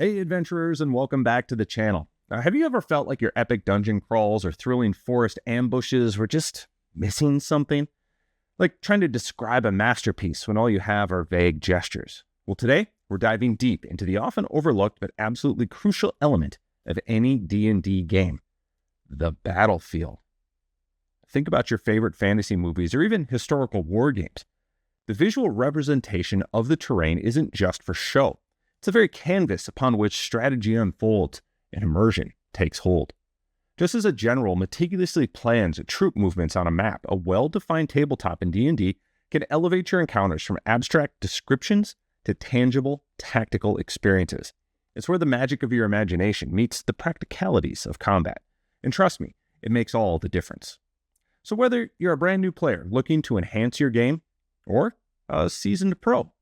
Hey adventurers, and welcome back to the channel. Now, have you ever felt like your epic dungeon crawls or thrilling forest ambushes were just missing something? Like trying to describe a masterpiece when all you have are vague gestures. Well, today we're diving deep into the often overlooked but absolutely crucial element of any D&D game, the battlefield. Think about your favorite fantasy movies or even historical war games. The visual representation of the terrain isn't just for show. It's the very canvas upon which strategy unfolds and immersion takes hold. Just as a general meticulously plans troop movements on a map, a well-defined tabletop in D&D can elevate your encounters from abstract descriptions to tangible, tactical experiences. It's where the magic of your imagination meets the practicalities of combat. And trust me, it makes all the difference. So whether you're a brand new player looking to enhance your game, or a seasoned pro,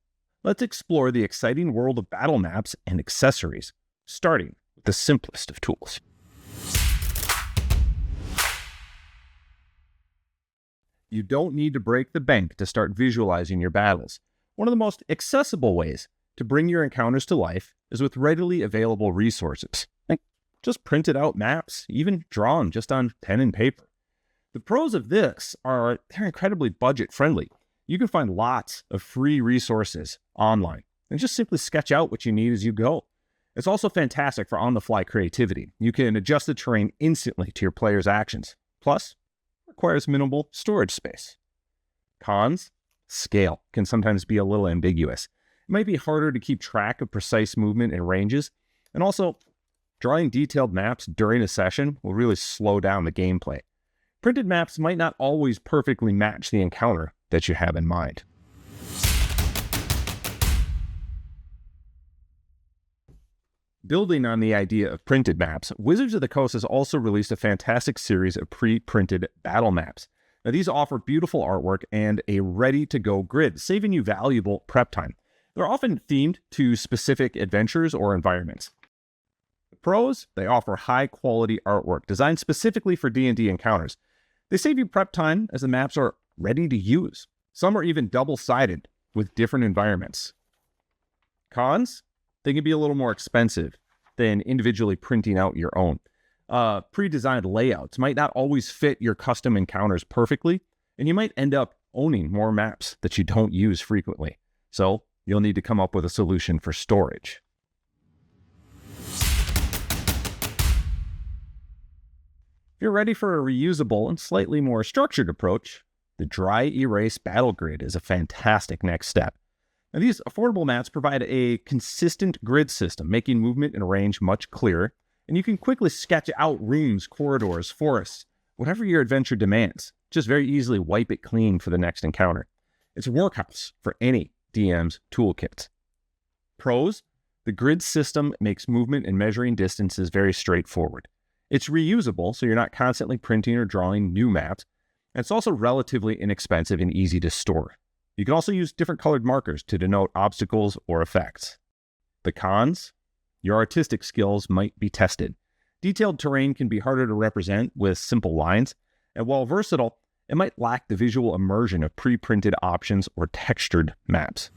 let's explore the exciting world of battle maps and accessories, starting with the simplest of tools. You don't need to break the bank to start visualizing your battles. One of the most accessible ways to bring your encounters to life is with readily available resources, like just printed out maps, even drawn just on pen and paper. The pros of this are they're incredibly budget friendly. You can find lots of free resources online and just simply sketch out what you need as you go. It's also fantastic for on-the-fly creativity. You can adjust the terrain instantly to your player's actions. Plus, it requires minimal storage space. Cons, scale can sometimes be a little ambiguous. It might be harder to keep track of precise movement and ranges, and also drawing detailed maps during a session will really slow down the gameplay. Printed maps might not always perfectly match the encounter that you have in mind. Building on the idea of printed maps, Wizards of the Coast has also released a fantastic series of pre-printed battle maps. Now, these offer beautiful artwork and a ready-to-go grid, saving you valuable prep time. They're often themed to specific adventures or environments. The pros, they offer high-quality artwork designed specifically for D&D encounters. They save you prep time as the maps are ready to use. Some are even double-sided with different environments. Cons, they can be a little more expensive than individually printing out your own. Pre-designed layouts might not always fit your custom encounters perfectly, and you might end up owning more maps that you don't use frequently. So you'll need to come up with a solution for storage. If you're ready for a reusable and slightly more structured approach, the dry erase battle grid is a fantastic next step. Now, these affordable mats provide a consistent grid system, making movement and range much clearer, and you can quickly sketch out rooms, corridors, forests, whatever your adventure demands. Just very easily wipe it clean for the next encounter. It's a workhorse for any DM's toolkit. Pros, the grid system makes movement and measuring distances very straightforward. It's reusable, so you're not constantly printing or drawing new maps. And it's also relatively inexpensive and easy to store. You can also use different colored markers to denote obstacles or effects. The cons, your artistic skills might be tested. Detailed terrain can be harder to represent with simple lines, and while versatile, it might lack the visual immersion of pre-printed options or textured maps.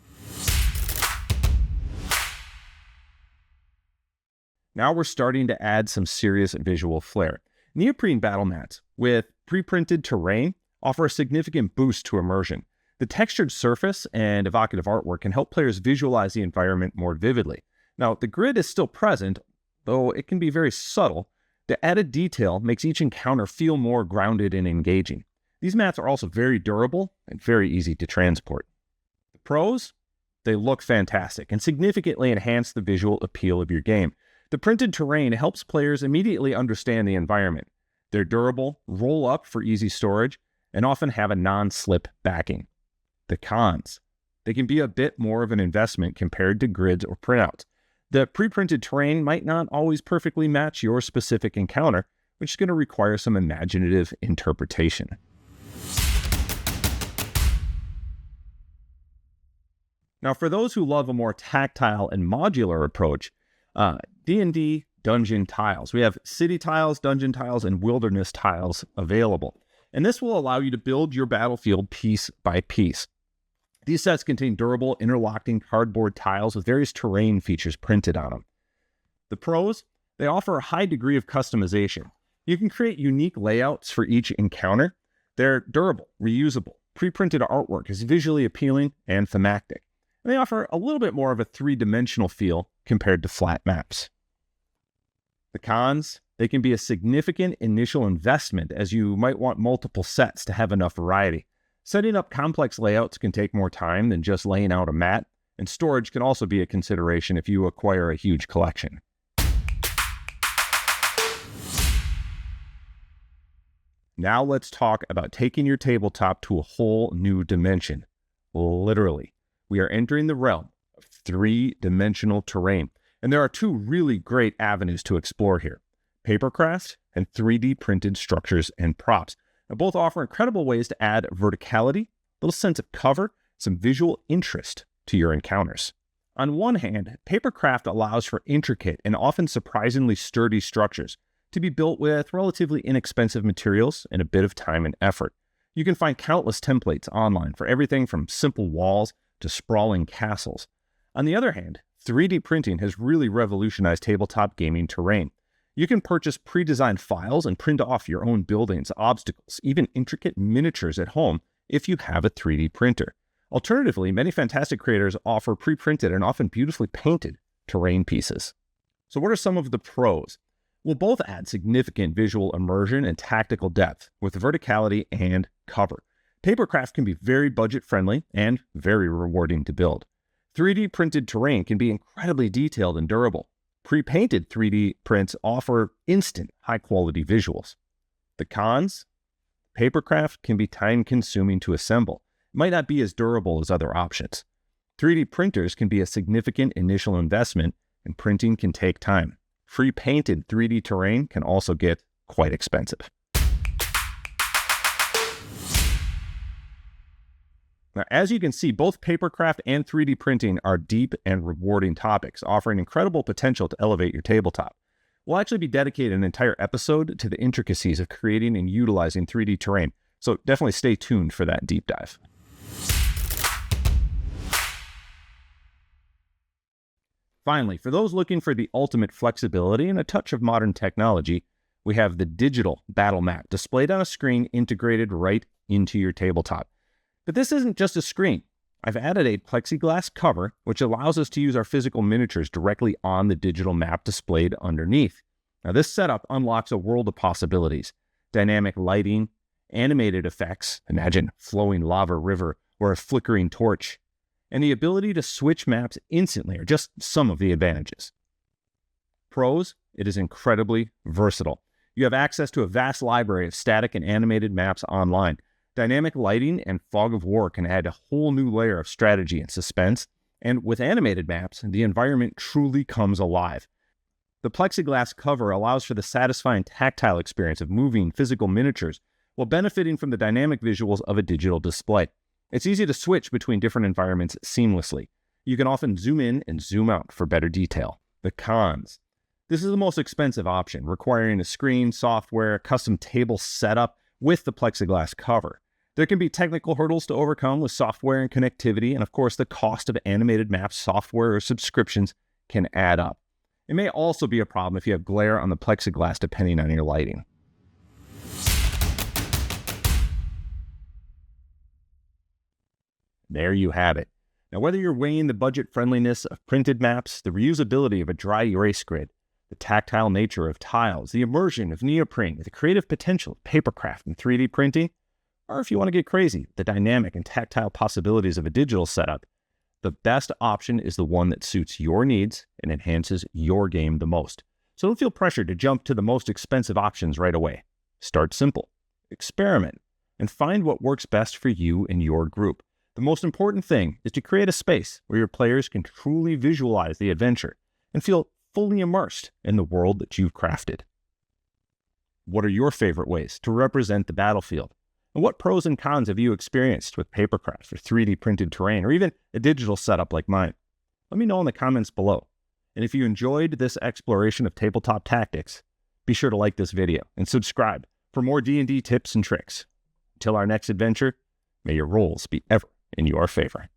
Now we're starting to add some serious visual flair. Neoprene battle mats with pre-printed terrain offer a significant boost to immersion. The textured surface and evocative artwork can help players visualize the environment more vividly. Now, the grid is still present, though it can be very subtle. The added detail makes each encounter feel more grounded and engaging. These mats are also very durable and very easy to transport. The pros, they look fantastic and significantly enhance the visual appeal of your game. The printed terrain helps players immediately understand the environment. They're durable, roll up for easy storage, and often have a non-slip backing. The cons, they can be a bit more of an investment compared to grids or printouts. The pre-printed terrain might not always perfectly match your specific encounter, which is going to require some imaginative interpretation. Now, for those who love a more tactile and modular approach, D&D dungeon tiles. We have city tiles, dungeon tiles, and wilderness tiles available. And this will allow you to build your battlefield piece by piece. These sets contain durable, interlocking cardboard tiles with various terrain features printed on them. The pros, they offer a high degree of customization. You can create unique layouts for each encounter. They're durable, reusable. Pre-printed artwork is visually appealing and thematic. And they offer a little bit more of a three-dimensional feel compared to flat maps. The cons, they can be a significant initial investment as you might want multiple sets to have enough variety. Setting up complex layouts can take more time than just laying out a mat, and storage can also be a consideration if you acquire a huge collection. Now let's talk about taking your tabletop to a whole new dimension. Literally, we are entering the realm of three-dimensional terrain, and there are two really great avenues to explore here: Papercraft and 3D printed structures and props. Now, both offer incredible ways to add verticality, a little sense of cover, some visual interest to your encounters. On one hand, Papercraft allows for intricate and often surprisingly sturdy structures to be built with relatively inexpensive materials and a bit of time and effort. You can find countless templates online for everything from simple walls to sprawling castles. On the other hand, 3D printing has really revolutionized tabletop gaming terrain. You can purchase pre-designed files and print off your own buildings, obstacles, even intricate miniatures at home if you have a 3D printer. Alternatively, many fantastic creators offer pre-printed and often beautifully painted terrain pieces. So what are some of the pros? Will both add significant visual immersion and tactical depth with verticality and cover. Papercraft can be very budget-friendly and very rewarding to build. 3D printed terrain can be incredibly detailed and durable. Pre-painted 3D prints offer instant, high-quality visuals. The cons? Papercraft can be time-consuming to assemble. It might not be as durable as other options. 3D printers can be a significant initial investment, and printing can take time. Pre-painted 3D terrain can also get quite expensive. Now, as you can see, both Papercraft and 3D printing are deep and rewarding topics, offering incredible potential to elevate your tabletop. We'll actually be dedicating an entire episode to the intricacies of creating and utilizing 3D terrain, so definitely stay tuned for that deep dive. Finally, for those looking for the ultimate flexibility and a touch of modern technology, we have the digital battle mat displayed on a screen integrated right into your tabletop. But this isn't just a screen. I've added a plexiglass cover, which allows us to use our physical miniatures directly on the digital map displayed underneath. Now, this setup unlocks a world of possibilities. Dynamic lighting, animated effects, imagine flowing lava river or a flickering torch, and the ability to switch maps instantly are just some of the advantages. Pros, it is incredibly versatile. You have access to a vast library of static and animated maps online. Dynamic lighting and fog of war can add a whole new layer of strategy and suspense, and with animated maps, the environment truly comes alive. The plexiglass cover allows for the satisfying tactile experience of moving physical miniatures while benefiting from the dynamic visuals of a digital display. It's easy to switch between different environments seamlessly. You can often zoom in and zoom out for better detail. The cons. This is the most expensive option, requiring a screen, software, custom table setup with the plexiglass cover. There can be technical hurdles to overcome with software and connectivity, and of course the cost of animated maps, software, or subscriptions can add up. It may also be a problem if you have glare on the plexiglass depending on your lighting. There you have it. Now, whether you're weighing the budget friendliness of printed maps, the reusability of a dry erase grid, the tactile nature of tiles, the immersion of neoprene, the creative potential of Papercraft and 3D printing, or if you want to get crazy, the dynamic and tactile possibilities of a digital setup, the best option is the one that suits your needs and enhances your game the most. So don't feel pressured to jump to the most expensive options right away. Start simple, experiment, and find what works best for you and your group. The most important thing is to create a space where your players can truly visualize the adventure and feel fully immersed in the world that you've crafted. What are your favorite ways to represent the battlefield? And what pros and cons have you experienced with Papercraft or 3D printed terrain or even a digital setup like mine? Let me know in the comments below. And if you enjoyed this exploration of tabletop tactics, be sure to like this video and subscribe for more D&D tips and tricks. Until our next adventure, may your rolls be ever in your favor.